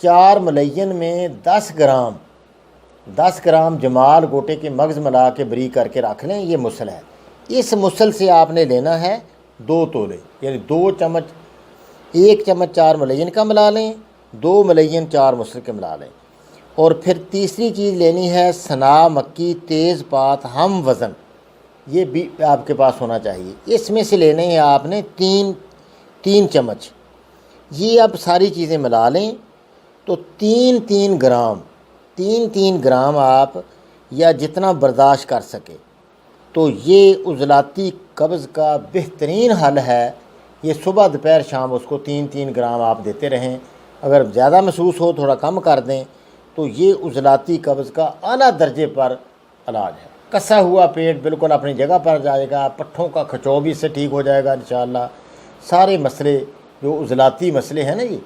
4 मलयन में 10 ग्राम जमाल गोटे के मगज़ मिला के बरीक करके रख लें। ये मुसल है। इस मुसल से आपने लेना है 2 तोले, यानी 2 चम्मच, 1 चम्मच 4 मलयन का मिला लें, 2 मलयन 4 मुसल के मिला लें। और फिर तीसरी चीज़ लेनी है सना मक्की तेज़पात हम वज़न, ये भी आपके पास होना चाहिए। इसमें से लेने हैं आपने 3 चम्मच। ये अब सारी चीज़ें मिला लें तो 3 ग्राम आप, या जितना बर्दाश्त कर सके, तो ये उज़लाती कब्ज़ का बेहतरीन हल है। ये सुबह दोपहर शाम उसको 3 ग्राम आप देते रहें। अगर ज़्यादा महसूस हो थोड़ा कम कर दें। तो ये उज़लाती कब्ज़ का आला दर्जे पर इलाज है। कसा हुआ पेट बिल्कुल अपनी जगह पर जाएगा। पट्ठों का खिंचाव भी इससे ठीक हो जाएगा इंशाअल्लाह। सारे मसले जो उज़लाती मसले हैं ना, ये